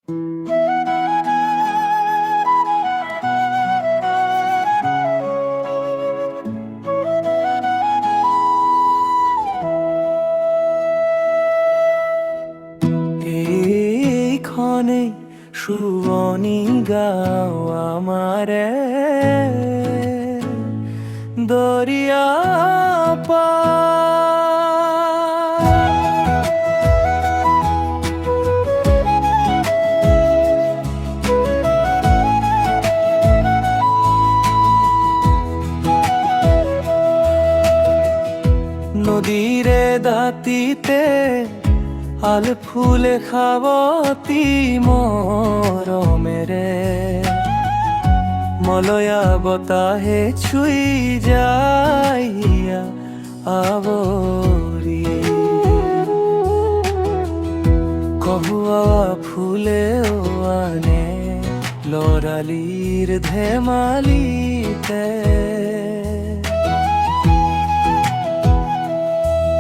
এইখনে শুৱনি গাঁও আমাৰে দৰিয়া পাৰ। নদীৰে দাঁতিতে আল ফুলে খাৱতি মৰমেৰে মলয়া বতাহে ছুই যায় আৱৰি। কহুৱা ফুলেও আনে লৰালিৰ ধেমালিতে।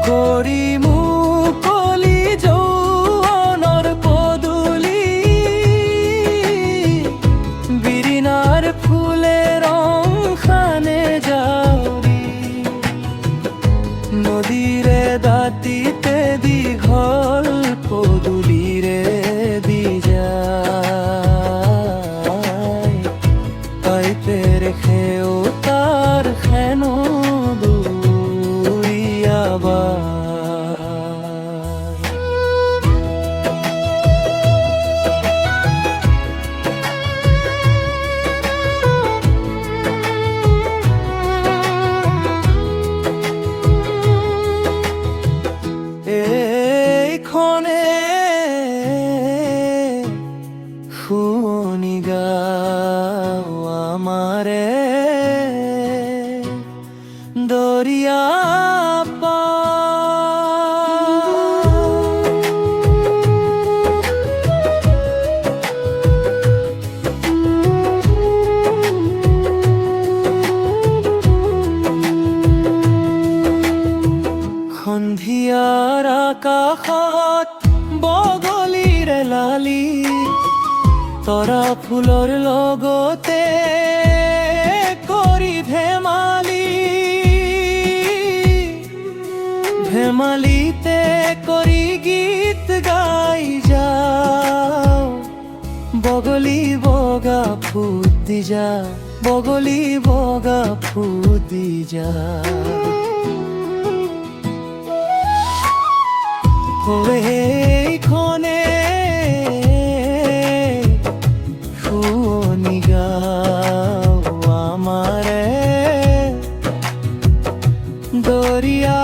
কৰি মুকলি যৌৱনৰ পদূলি, বিৰিণাৰ ফুলে ৰং খানে জাউৰি। নদীৰে দাঁতিতে দীঘল পদূলিৰে দি যায় পাইপেৰে সেউতাৰ খেনো এইখনে শুৱনি গাঁও আমাৰে দৰিয়া সন্ধিয়াৰ আকাশত বগলীৰে লালি, তৰা ফুলৰ লগতে কৰি ধেমালি। ধেমালিতে কৰি গীত গাই যাওঁ, বগলী বগা ফুট দি যা, বগলী বগা ফুট দি যা। এইখনে শুৱনি গাঁও আমাৰে দৰিয়া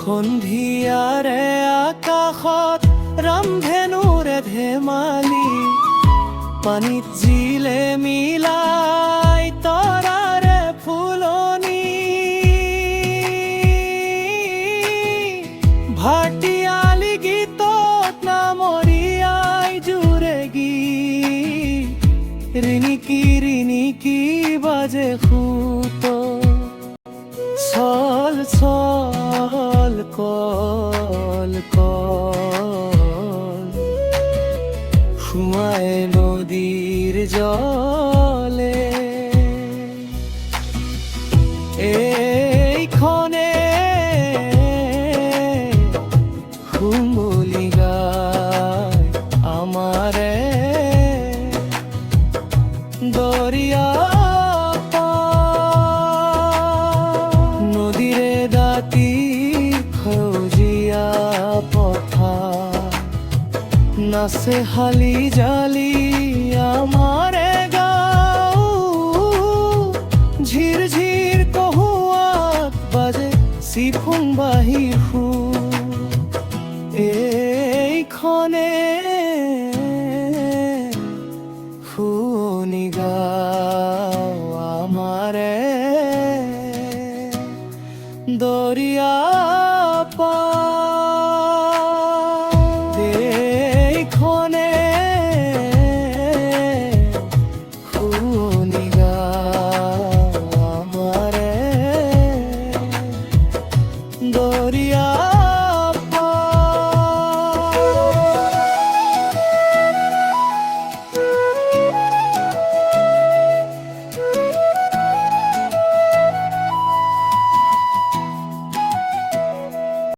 সন্ধিয়াৰে আকাশত ৰামধেনুৰে ধেমালি, পানীত জিলে মিলাই তৰাৰে ফুলনি। ভাটিয়ালি গীতত নামৰিয়াই জোৰে গীত, ৰিণিকি বাজে সুত। চল চল কল কল সোমায় নদীৰ জলে। এইখনে শুৱনি গাঁও আমাৰে দৰিয়া। নদীৰে দাঁতি সেউজীয়া পথাৰ, নাচে শালি জালি আমাৰে গাঁও। ঝিৰ ঝিৰ কহুৱাত বাজে চিফুং বাঁহীৰ সুৰ। এইখনে দরিয়া